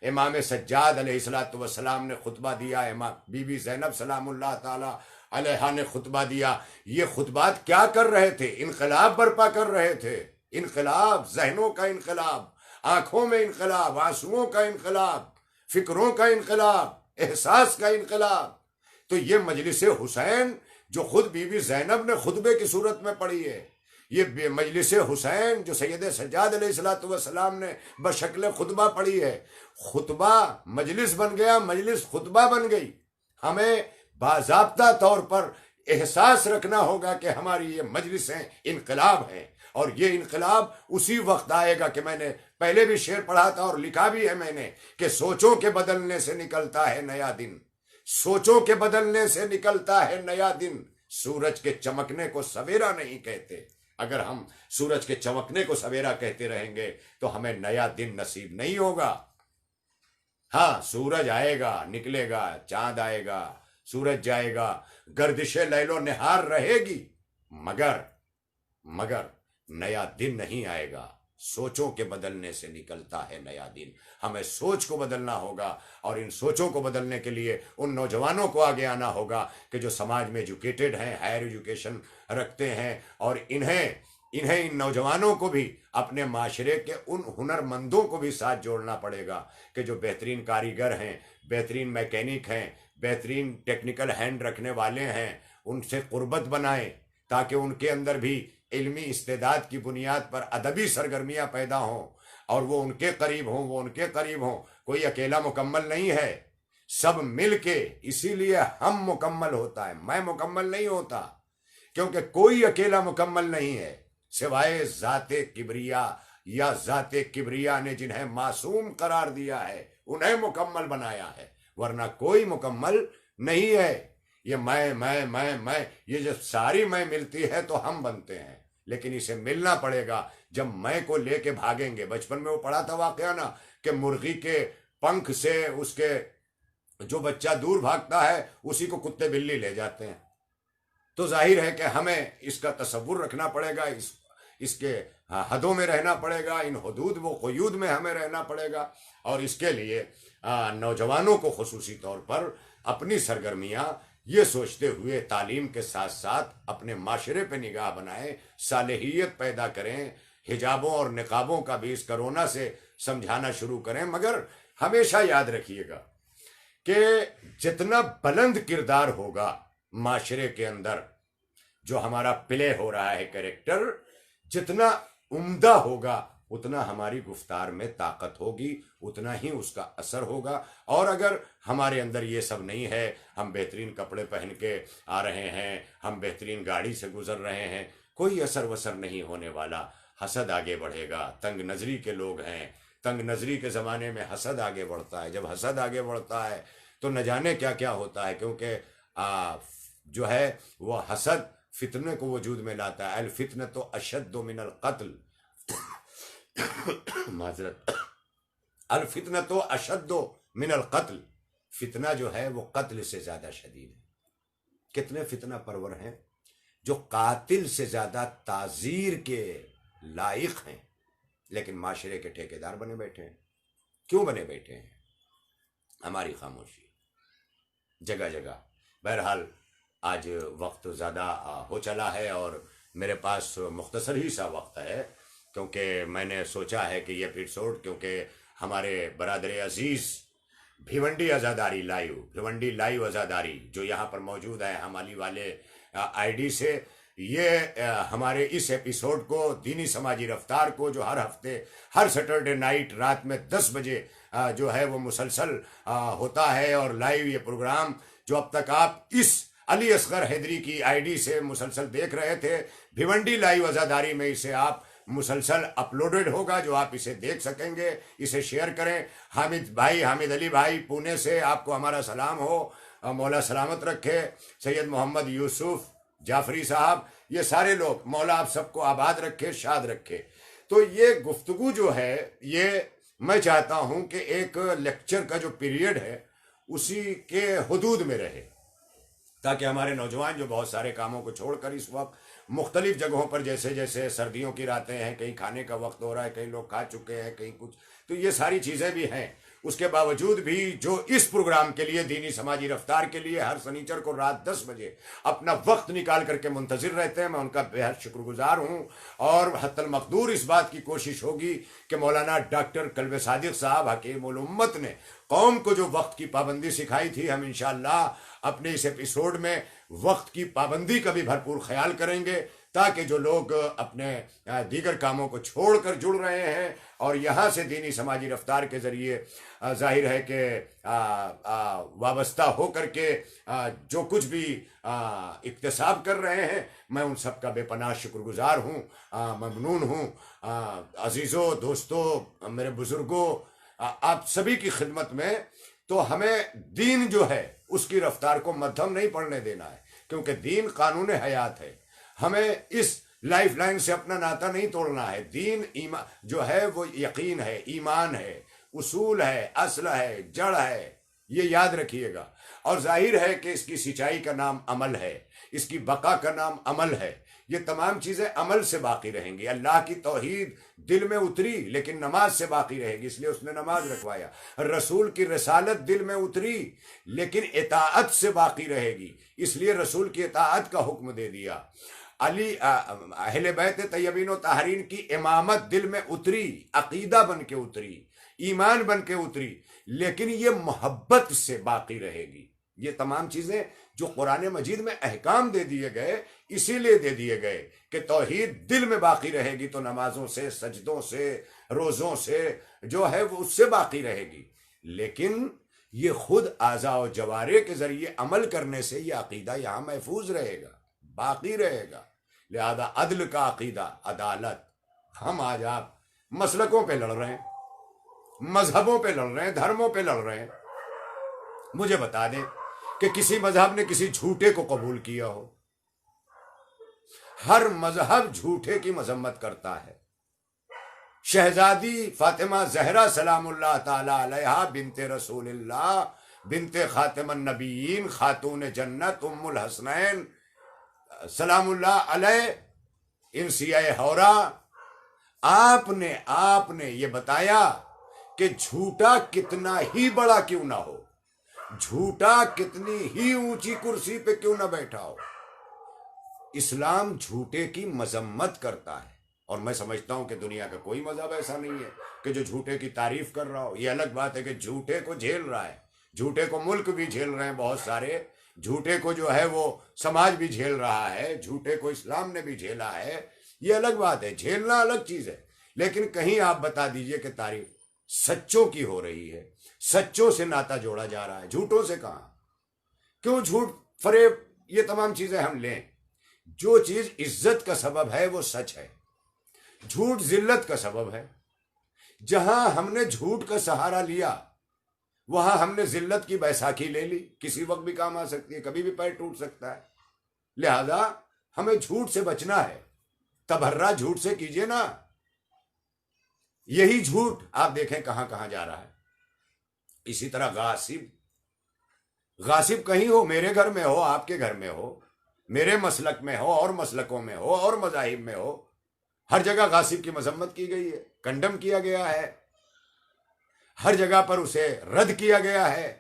امام سجاد علیہ السلام نے خطبہ دیا، امام بی بی زینب سلام اللہ تعالی علیہ نے خطبہ دیا، یہ خطبات کیا کر رہے تھے؟ انقلاب برپا کر رہے تھے، انقلاب، ذہنوں کا انقلاب، آنکھوں میں انقلاب، آنسوؤں کا انقلاب، فکروں کا انقلاب، احساس کا انقلاب۔ تو یہ مجلس حسین جو خود بی بی زینب نے خطبے کی صورت میں پڑھی ہے، یہ مجلس حسین جو سید سجاد علیہ السلام نے بشکل خطبہ پڑھی ہے، خطبہ مجلس بن گیا، مجلس خطبہ بن گئی۔ ہمیں باضابطہ طور پر احساس رکھنا ہوگا کہ ہماری یہ مجلسیں انقلاب ہیں، اور یہ انقلاب اسی وقت آئے گا کہ میں نے پہلے بھی شعر پڑھا تھا اور لکھا بھی ہے میں نے کہ سوچوں کے بدلنے سے نکلتا ہے نیا دن، سوچوں کے بدلنے سے نکلتا ہے نیا دن، سورج کے چمکنے کو سویرا نہیں کہتے۔ اگر ہم سورج کے چمکنے کو سویرا کہتے رہیں گے تو ہمیں نیا دن نصیب نہیں ہوگا۔ ہاں، سورج آئے گا، نکلے گا، چاند آئے گا، سورج جائے گا، گردش لیل و نہار رہے گی، مگر نیا دن نہیں آئے گا۔ سوچوں کے بدلنے سے نکلتا ہے نیا دن۔ ہمیں سوچ کو بدلنا ہوگا، اور ان سوچوں کو بدلنے کے لیے ان نوجوانوں کو آگے آنا ہوگا کہ جو سماج میں ایجوکیٹڈ ہیں، ہائر ایجوکیشن رکھتے ہیں، اور انہیں ان نوجوانوں کو بھی اپنے معاشرے کے ان ہنرمندوں کو بھی ساتھ جوڑنا پڑے گا کہ جو بہترین کاریگر ہیں، بہترین میکینک ہیں، بہترین ٹیکنیکل ہینڈ رکھنے والے ہیں، ان سے قربت بنائیں تاکہ ان کے اندر بھی علمی استعداد کی بنیاد پر ادبی سرگرمیاں پیدا ہوں، اور وہ ان کے قریب ہوں، وہ ان کے قریب ہوں۔ کوئی اکیلا مکمل نہیں ہے، سب مل کے، اسی لیے ہم مکمل ہوتا ہے، میں مکمل نہیں ہوتا، کیونکہ کوئی اکیلا مکمل نہیں ہے سوائے ذات کبریا، یا ذات کبریا نے جنہیں معصوم قرار دیا ہے انہیں مکمل بنایا ہے، ورنہ کوئی مکمل نہیں ہے۔ یہ میں یہ جب ساری میں ملتی ہے تو ہم بنتے ہیں، لیکن اسے ملنا پڑے گا جب میں کو لے کے بھاگیں گے۔ بچپن میں وہ پڑھا تھا واقعہ نا کہ مرغی کے پنکھ سے اس کے جو بچہ دور بھاگتا ہے اسی کو کتے بلی لے جاتے ہیں۔ تو ظاہر ہے کہ ہمیں اس کا تصور رکھنا پڑے گا، اس کے حدوں میں رہنا پڑے گا، ان حدود و قیود میں ہمیں رہنا پڑے گا، اور اس کے لیے نوجوانوں کو خصوصی طور پر اپنی سرگرمیاں یہ سوچتے ہوئے تعلیم کے ساتھ ساتھ اپنے معاشرے پہ نگاہ بنائیں، صالحیت پیدا کریں، حجابوں اور نقابوں کا بھی اس کرونا سے سمجھانا شروع کریں۔ مگر ہمیشہ یاد رکھیے گا کہ جتنا بلند کردار ہوگا معاشرے کے اندر، جو ہمارا پلے ہو رہا ہے کریکٹر، جتنا عمدہ ہوگا اتنا ہماری گفتار میں طاقت ہوگی، اتنا ہی اس کا اثر ہوگا۔ اور اگر ہمارے اندر یہ سب نہیں ہے، ہم بہترین کپڑے پہن کے آ رہے ہیں، ہم بہترین گاڑی سے گزر رہے ہیں، کوئی اثر وثر نہیں ہونے والا۔ حسد آگے بڑھے گا، تنگ نظری کے لوگ ہیں، تنگ نظری کے زمانے میں حسد آگے بڑھتا ہے۔ جب حسد آگے بڑھتا ہے تو نہ جانے کیا کیا ہوتا ہے، کیونکہ جو ہے وہ حسد فتنے کو وجود میں لاتا ہے۔ الفتنۃ اشد من القتل، معذرت، الفتنۃ اشد من القتل، فتنہ جو ہے وہ قتل سے زیادہ شدید ہے۔ کتنے فتنہ پرور ہیں جو قاتل سے زیادہ تعزیر کے لائق ہیں، لیکن معاشرے کے ٹھیکیدار بنے بیٹھے ہیں۔ کیوں بنے بیٹھے ہیں؟ ہماری خاموشی جگہ جگہ۔ بہرحال آج وقت زیادہ ہو چلا ہے اور میرے پاس مختصر ہی سا وقت ہے، کیونکہ میں نے سوچا ہے کہ یہ ایپیسوڈ، کیونکہ ہمارے برادر عزیز بھیونڈی عزاداری لائیو، بھیونڈی لائیو عزاداری جو یہاں پر موجود ہے، ہمالی والے آئی ڈی سے یہ ہمارے اس ایپیسوڈ کو دینی سماجی رفتار کو جو ہر ہفتے ہر سیٹرڈے نائٹ رات میں 10 بجے جو ہے وہ مسلسل ہوتا ہے، اور لائیو یہ پروگرام جو اب تک آپ اس علی اصغر حیدری کی آئی ڈی سے مسلسل دیکھ رہے تھے، بھیونڈی لائیو عزاداری میں اسے آپ مسلسل اپلوڈڈ ہوگا، جو آپ اسے دیکھ سکیں گے۔ اسے شیئر کریں۔ حامد علی بھائی پونے سے، آپ کو ہمارا سلام ہو، مولا سلامت رکھے۔ سید محمد یوسف جعفری صاحب، یہ سارے لوگ، مولا آپ سب کو آباد رکھے، شاد رکھے۔ تو یہ گفتگو جو ہے، یہ میں چاہتا ہوں کہ ایک لیکچر کا جو پیریڈ ہے اسی کے حدود میں رہے، تاکہ ہمارے نوجوان جو بہت سارے کاموں کو چھوڑ کر اس وقت مختلف جگہوں پر، جیسے جیسے سردیوں کی راتیں ہیں، کہیں کھانے کا وقت ہو رہا ہے، کہیں لوگ کھا چکے ہیں، کہیں کچھ، تو یہ ساری چیزیں بھی ہیں، اس کے باوجود بھی جو اس پروگرام کے لیے، دینی سماجی رفتار کے لیے ہر سنیچر کو رات 10 بجے اپنا وقت نکال کر کے منتظر رہتے ہیں، میں ان کا بےحد شکر گزار ہوں۔ اور حتی المقدور اس بات کی کوشش ہوگی کہ مولانا ڈاکٹر کلب صادق صاحب حکیم الامت نے قوم کو جو وقت کی پابندی سکھائی تھی، ہم انشاءاللہ اپنے اس ایپیسوڈ میں وقت کی پابندی کا بھی بھرپور خیال کریں گے، تاکہ جو لوگ اپنے دیگر کاموں کو چھوڑ کر جڑ رہے ہیں اور یہاں سے دینی سماجی رفتار کے ذریعے ظاہر ہے کہ وابستہ ہو کر کے جو کچھ بھی اکتساب کر رہے ہیں، میں ان سب کا بے پناہ شکر گزار ہوں، ممنون ہوں۔ عزیزوں، دوستوں، میرے بزرگوں، آپ سبھی کی خدمت میں، تو ہمیں دین جو ہے اس کی رفتار کو مدھم نہیں پڑنے دینا ہے، کیونکہ دین قانون حیات ہے۔ ہمیں اس لائف لائن سے اپنا ناتا نہیں توڑنا ہے۔ دین ایمان جو ہے وہ یقین ہے، ایمان ہے، اصول ہے، اصل ہے، جڑ ہے، یہ یاد رکھیے گا۔ اور ظاہر ہے کہ اس کی سچائی کا نام عمل ہے، اس کی بقا کا نام عمل ہے۔ یہ تمام چیزیں عمل سے باقی رہیں گی۔ اللہ کی توحید دل میں اتری لیکن نماز سے باقی رہے گی، اس لیے اس نے نماز رکھوایا۔ رسول کی رسالت دل میں اتری لیکن اطاعت سے باقی رہے گی، اس لیے رسول کی اطاعت کا حکم دے دیا۔ اہل بیت طیبین و طاہرین کی امامت دل میں اتری، عقیدہ بن کے اتری، ایمان بن کے اتری، لیکن یہ محبت سے باقی رہے گی۔ یہ تمام چیزیں جو قرآن مجید میں احکام دے دیے گئے، اسی لیے دے دیے گئے کہ توحید دل میں باقی رہے گی تو نمازوں سے، سجدوں سے، روزوں سے جو ہے وہ اس سے باقی رہے گی۔ لیکن یہ خود اعضاء و جوارح کے ذریعے عمل کرنے سے یہ عقیدہ یہاں محفوظ رہے گا، باقی رہے گا۔ لہذا عدل کا عقیدہ، عدالت، ہم آج آپ مسلکوں پہ لڑ رہے ہیں، مذہبوں پہ لڑ رہے ہیں، دھرموں پہ لڑ رہے ہیں۔ مجھے بتا دیں کہ کسی مذہب نے کسی جھوٹے کو قبول کیا ہو؟ ہر مذہب جھوٹے کی مذمت کرتا ہے۔ شہزادی فاطمہ زہرا سلام اللہ تعالی علیہا بنت رسول اللہ، بنت خاتم النبیین، خاتون جنت، ام الحسنین سلام اللہ علیہ، انسیہ ہورا، آپ نے یہ بتایا کہ جھوٹا کتنا ہی بڑا کیوں نہ ہو، جھوٹا کتنی ہی اونچی کرسی پہ کیوں نہ بیٹھا ہو، اسلام جھوٹے کی مذمت کرتا ہے۔ اور میں سمجھتا ہوں کہ دنیا کا کوئی مذہب ایسا نہیں ہے کہ جو جھوٹے کی تعریف کر رہا ہو۔ یہ الگ بات ہے کہ جھوٹے کو جھیل رہا ہے، جھوٹے کو ملک بھی جھیل رہے ہیں بہت سارے، جھوٹے کو جو ہے وہ سماج بھی جھیل رہا ہے، جھوٹے کو اسلام نے بھی جھیلا ہے، یہ الگ بات ہے، جھیلنا الگ چیز ہے۔ لیکن کہیں آپ بتا دیجئے کہ تعریف سچوں کی ہو رہی ہے، سچوں سے ناتا جوڑا جا رہا ہے، جھوٹوں سے کہاں؟ کیوں جھوٹ، فریب، یہ تمام چیزیں ہم لیں۔ جو چیز عزت کا سبب ہے وہ سچ ہے، جھوٹ ذلت کا سبب ہے۔ جہاں ہم نے جھوٹ کا سہارا لیا وہاں ہم نے ذلت کی بیساکھی لے لی، کسی وقت بھی کام آ سکتی ہے، کبھی بھی پیر ٹوٹ سکتا ہے۔ لہذا ہمیں جھوٹ سے بچنا ہے، تبرہ جھوٹ سے کیجئے نا۔ یہی جھوٹ آپ دیکھیں کہاں کہاں جا رہا ہے۔ اسی طرح غاصب کہیں ہو، میرے گھر میں ہو، آپ کے گھر میں ہو، میرے مسلک میں ہو اور مسلکوں میں ہو اور مذاہب میں ہو، ہر جگہ غاصب کی مذمت کی گئی ہے، کنڈم کیا گیا ہے، ہر جگہ پر اسے رد کیا گیا ہے۔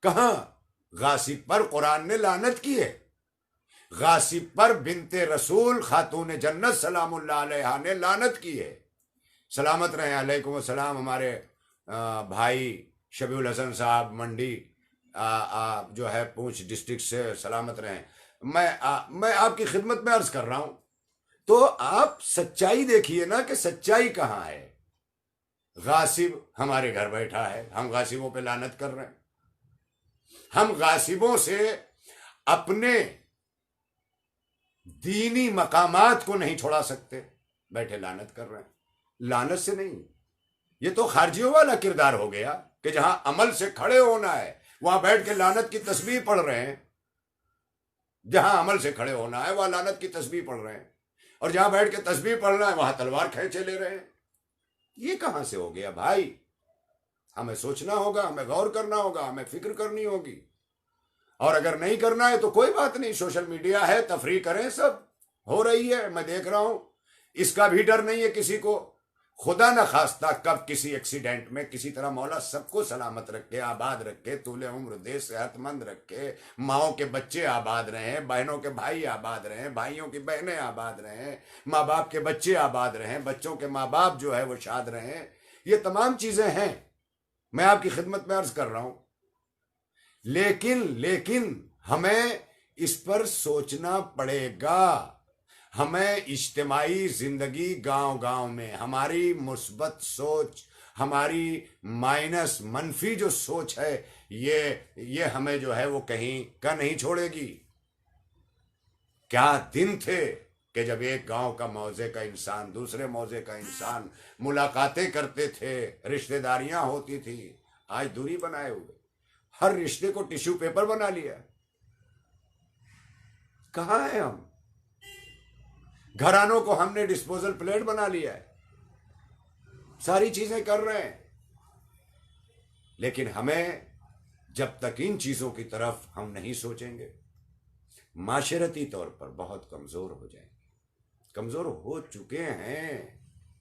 کہاں؟ غاصب پر قرآن نے لعنت کی ہے، غاصب پر بنت رسول خاتون جنت سلام اللہ علیہا نے لعنت کی ہے۔ سلامت رہیں، علیکم السلام، ہمارے بھائی شبیع الحسن صاحب منڈی جو ہے پونچھ ڈسٹرکٹ سے، سلامت رہیں۔ میں آپ کی خدمت میں عرض کر رہا ہوں، تو آپ سچائی دیکھیے نا کہ سچائی کہاں ہے. غاصب ہمارے گھر بیٹھا ہے، ہم غاصبوں پہ لعنت کر رہے ہیں. ہم غاصبوں سے اپنے دینی مقامات کو نہیں چھوڑا سکتے، بیٹھے لعنت کر رہے ہیں. لعنت سے نہیں، یہ تو خارجیوں والا کردار ہو گیا کہ جہاں عمل سے کھڑے ہونا ہے وہاں بیٹھ کے لعنت کی تسبیح پڑھ رہے ہیں. جہاں عمل سے کھڑے ہونا ہے وہاں لعنت کی تسبیح پڑھ رہے ہیں، اور جہاں بیٹھ کے تسبیح پڑھنا ہے وہاں تلوار کھینچے لے رہے ہیں. یہ کہاں سے ہو گیا بھائی؟ ہمیں سوچنا ہوگا، ہمیں غور کرنا ہوگا، ہمیں فکر کرنی ہوگی. اور اگر نہیں کرنا ہے تو کوئی بات نہیں، سوشل میڈیا ہے، تفریح کریں، سب ہو رہی ہے، میں دیکھ رہا ہوں. اس کا بھی ڈر نہیں ہے کسی کو. خدا نہ خواستہ کب کسی ایکسیڈنٹ میں کسی طرح مولا سب کو سلامت رکھے، آباد رکھے، طول عمر دے، صحت مند رکھے. ماؤں کے بچے آباد رہیں، بہنوں کے بھائی آباد رہیں، بھائیوں کی بہنیں آباد رہیں، ماں باپ کے بچے آباد رہیں، بچوں کے ماں باپ جو ہے وہ شاد رہیں. یہ تمام چیزیں ہیں، میں آپ کی خدمت میں عرض کر رہا ہوں. لیکن ہمیں اس پر سوچنا پڑے گا. ہمیں اجتماعی زندگی گاؤں گاؤں میں ہماری مثبت سوچ، ہماری مائنس منفی جو سوچ ہے، یہ ہمیں جو ہے وہ کہیں کا نہیں چھوڑے گی. کیا دن تھے کہ جب ایک گاؤں کا موضع کا انسان دوسرے موضع کا انسان ملاقاتیں کرتے تھے، رشتہ داریاں ہوتی تھی. آج دوری بنائے ہوئے، ہر رشتے کو ٹیشو پیپر بنا لیا. کہاں ہیں ہم؟ گھرانوں کو ہم نے ڈسپوزل پلیٹ بنا لیا ہے. ساری چیزیں کر رہے ہیں، لیکن ہمیں جب تک ان چیزوں کی طرف ہم نہیں سوچیں گے، معاشرتی طور پر بہت کمزور ہو جائیں گے. کمزور ہو چکے ہیں.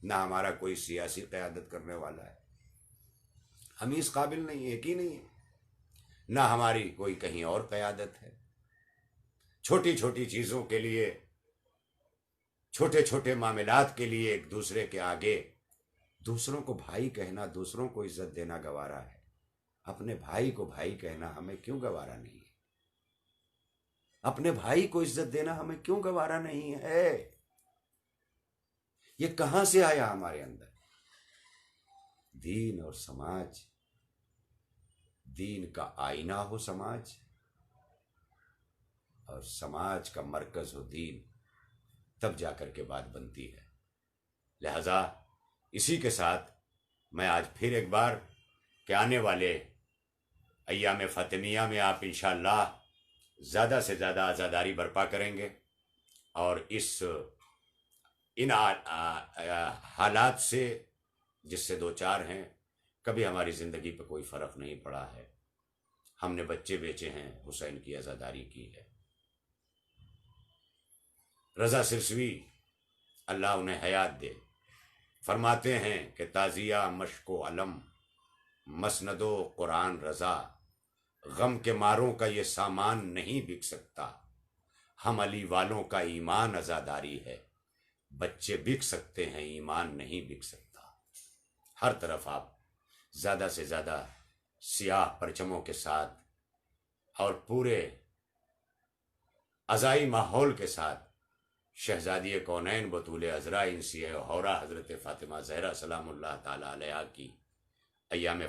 نہ ہمارا کوئی سیاسی قیادت کرنے والا ہے، ہم اس قابل نہیں، ایک ہی نہیں ہے. نہ ہماری کوئی کہیں اور قیادت ہے. چھوٹی چھوٹی چیزوں کے لیے، چھوٹے چھوٹے معاملات کے لیے ایک دوسرے کے آگے دوسروں کو بھائی کہنا، دوسروں کو عزت دینا گوارا ہے. اپنے بھائی کو بھائی کہنا ہمیں کیوں گوارا نہیں ہے؟ اپنے بھائی کو عزت دینا ہمیں کیوں گوارا نہیں ہے؟ یہ کہاں سے آیا ہمارے اندر؟ دین اور سماج، دین کا آئینہ ہو سماج، اور سماج کا مرکز ہو دین، تب جا کر کے بات بنتی ہے. لہذا اسی کے ساتھ میں آج پھر ایک بار کہ آنے والے ایام فاطمیہ میں آپ انشاءاللہ زیادہ سے زیادہ عزاداری برپا کریں گے، اور ان حالات سے جس سے دو چار ہیں، کبھی ہماری زندگی پہ کوئی فرق نہیں پڑا ہے. ہم نے بچے بیچے ہیں، حسین کی عزاداری کی ہے. رضا سرسوی اللہ انہیں حیات دے، فرماتے ہیں کہ تازیہ مشک و علم، مسند و قرآن رضا، غم کے ماروں کا یہ سامان نہیں بک سکتا. ہم علی والوں کا ایمان عزاداری ہے، بچے بک سکتے ہیں، ایمان نہیں بک سکتا. ہر طرف آپ زیادہ سے زیادہ سیاہ پرچموں کے ساتھ اور پورے عزائی ماحول کے ساتھ شہزادی کونین بطول عذرا انسیہ ہورا حضرت فاطمہ زہرا سلام اللہ تعالی علیہ کی ایام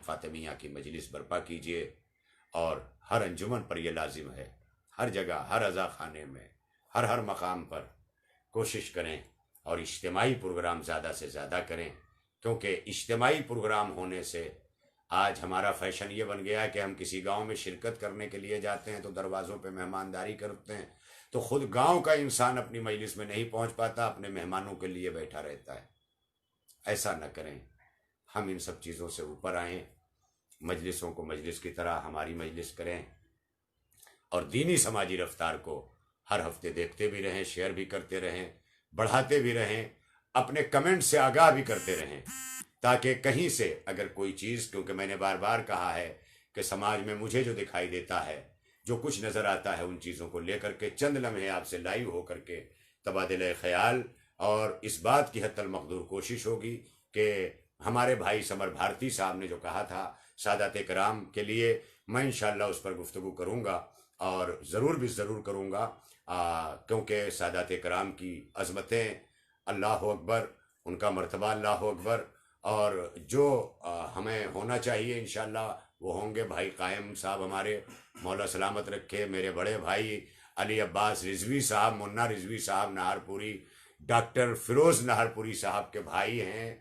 فاطمیہ کی مجلس برپا کیجیے. اور ہر انجمن پر یہ لازم ہے، ہر جگہ، ہر عزا خانے میں، ہر مقام پر کوشش کریں اور اجتماعی پروگرام زیادہ سے زیادہ کریں. کیونکہ اجتماعی پروگرام ہونے سے آج ہمارا فیشن یہ بن گیا ہے کہ ہم کسی گاؤں میں شرکت کرنے کے لیے جاتے ہیں تو دروازوں پہ مہمانداری کرتے ہیں، تو خود گاؤں کا انسان اپنی مجلس میں نہیں پہنچ پاتا، اپنے مہمانوں کے لیے بیٹھا رہتا ہے. ایسا نہ کریں، ہم ان سب چیزوں سے اوپر آئیں، مجلسوں کو مجلس کی طرح ہماری مجلس کریں، اور دینی سماجی رفتار کو ہر ہفتے دیکھتے بھی رہیں، شیئر بھی کرتے رہیں، بڑھاتے بھی رہیں، اپنے کمنٹ سے آگاہ بھی کرتے رہیں، تاکہ کہیں سے اگر کوئی چیز، کیونکہ میں نے بار بار کہا ہے کہ سماج میں مجھے جو دکھائی دیتا ہے، جو کچھ نظر آتا ہے، ان چیزوں کو لے کر کے چند لمحے آپ سے لائیو ہو کر کے تبادلہ خیال اور اس بات کی حتی المقدور کوشش ہوگی کہ ہمارے بھائی سمر بھارتی صاحب نے جو کہا تھا سادات کرام کے لیے، میں انشاءاللہ اس پر گفتگو کروں گا. اور ضرور بھی ضرور کروں گا، کیونکہ سادات کرام کی عظمتیں اللہ اکبر، ان کا مرتبہ اللہ اکبر، اور جو ہمیں ہونا چاہیے انشاءاللہ وہ ہوں گے۔ بھائی قائم صاحب ہمارے، مولا سلامت رکھے، میرے بڑے بھائی علی عباس رضوی صاحب، منا رضوی صاحب نہار پوری، ڈاکٹر فیروز نہار پوری صاحب کے بھائی ہیں،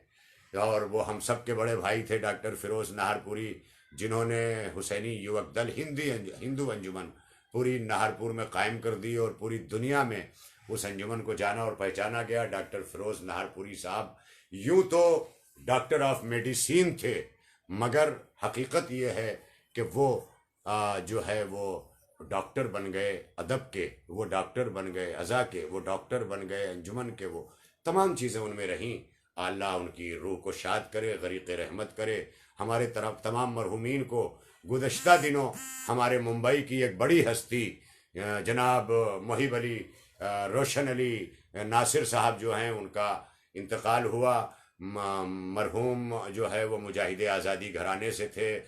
اور وہ ہم سب کے بڑے بھائی تھے ڈاکٹر فیروز نہار پوری، جنہوں نے حسینی یوک دل ہندو انجمن پوری نہار پور میں قائم کر دی، اور پوری دنیا میں اس انجمن کو جانا اور پہچانا گیا۔ ڈاکٹر فیروز نہار پوری صاحب یوں تو ڈاکٹر آف میڈیسین تھے، مگر حقیقت یہ ہے کہ وہ جو ہے وہ ڈاکٹر بن گئے ادب کے، وہ ڈاکٹر بن گئے ازا کے، وہ ڈاکٹر بن گئے انجمن کے، وہ تمام چیزیں ان میں رہیں۔ اللہ ان کی روح کو شاد کرے، غریق رحمت کرے۔ ہمارے طرف تمام مرحومین کو گزشتہ دنوں ہمارے ممبئی کی ایک بڑی ہستی جناب محب علی روشن علی ناصر صاحب جو ہیں، ان کا انتقال ہوا۔ مرحوم جو ہے وہ مجاہد آزادی گھرانے سے تھے،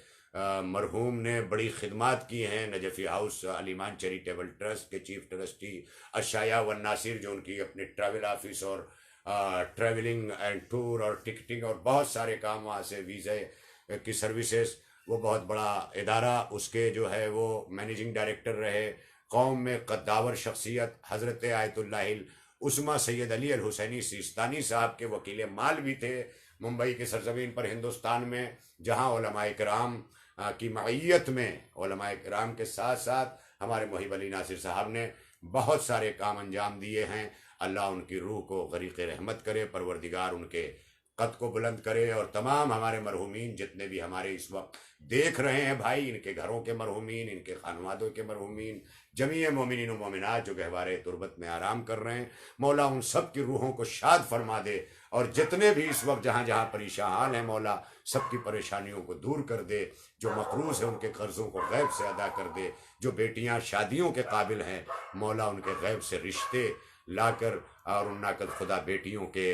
مرحوم نے بڑی خدمات کی ہیں نجفی ہاؤس علیمان چیریٹیبل ٹرسٹ کے چیف ٹرسٹی، اشایا والناصر جو ان کی اپنے ٹریول آفس اور ٹریولنگ اینڈ ٹور اور ٹکٹنگ اور بہت سارے کام، وہاں سے ویزے کی سروسز، وہ بہت بڑا ادارہ، اس کے جو ہے وہ مینیجنگ ڈائریکٹر رہے۔ قوم میں قداور شخصیت حضرت آیت اللہ عثمہ سید علی الحسینی سیستانی صاحب کے وکیل مال بھی تھے ممبئی کی سرزمین پر ہندوستان میں، جہاں علماء کرام کی معیت میں، علماء کرام کے ساتھ ساتھ ہمارے محب علی ناصر صاحب نے بہت سارے کام انجام دیے ہیں۔ اللہ ان کی روح کو غریق رحمت کرے، پروردگار ان کے قد کو بلند کرے، اور تمام ہمارے مرحومین جتنے بھی ہمارے اس وقت دیکھ رہے ہیں بھائی، ان کے گھروں کے مرحومین، ان کے خانوادوں کے مرحومین، جمیع مومنین و مومنات جو گہوارے تربت میں آرام کر رہے ہیں، مولا ان سب کی روحوں کو شاد فرما دے، اور جتنے بھی اس وقت جہاں جہاں پریشان حال ہیں مولا سب کی پریشانیوں کو دور کر دے، جو مقروض ہیں ان کے قرضوں کو غیب سے ادا کر دے، جو بیٹیاں شادیوں کے قابل ہیں مولا ان کے غیب سے رشتے لا کر، اور ان ناقد خدا بیٹیوں کے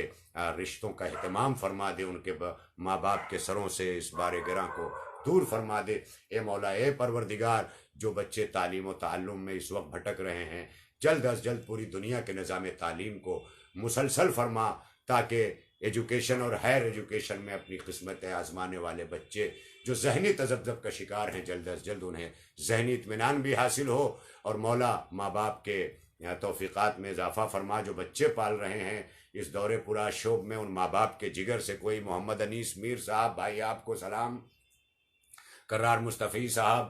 رشتوں کا اہتمام فرما دے، ان کے ماں باپ کے سروں سے اس بار گراں کو دور فرما دے۔ اے مولا اے پروردگار، جو بچے تعلیم و تعلم میں اس وقت بھٹک رہے ہیں، جلد از جلد پوری دنیا کے نظام تعلیم کو مسلسل فرما، تاکہ ایجوکیشن اور ہائر ایجوکیشن میں اپنی قسمتیں آزمانے والے بچے جو ذہنی تذبذب کا شکار ہیں، جلد از جلد انہیں ذہنی اطمینان بھی حاصل ہو، اور مولا ماں باپ کے توفیقات میں اضافہ فرما۔ جو بچے پال رہے ہیں اس دور پورا شوب میں، ان ماں باپ کے جگر سے کوئی محمد انیس میر صاحب بھائی آپ کو سلام، کرار مصطفی صاحب،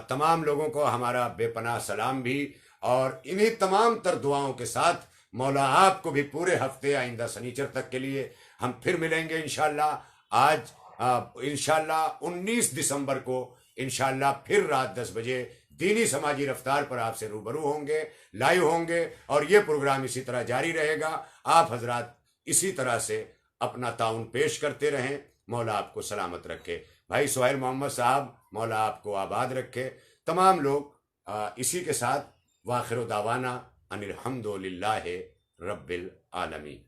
تمام لوگوں کو ہمارا بے پناہ سلام بھی، اور انہی تمام تر دعاؤں کے ساتھ مولا آپ کو بھی پورے ہفتے آئندہ سنیچر تک کے لیے ہم پھر ملیں گے انشاءاللہ۔ آج انشاءاللہ 19 دسمبر کو انشاءاللہ پھر رات 10 بجے دینی سماجی رفتار پر آپ سے روبرو ہوں گے، لائیو ہوں گے، اور یہ پروگرام اسی طرح جاری رہے گا۔ آپ حضرات اسی طرح سے اپنا تعاون پیش کرتے رہیں، مولا آپ کو سلامت رکھے۔ بھائی سہیل محمد صاحب، مولا آپ کو آباد رکھے۔ تمام لوگ اسی کے ساتھ وآخر دعوانا ان الحمد للہ رب العالمین۔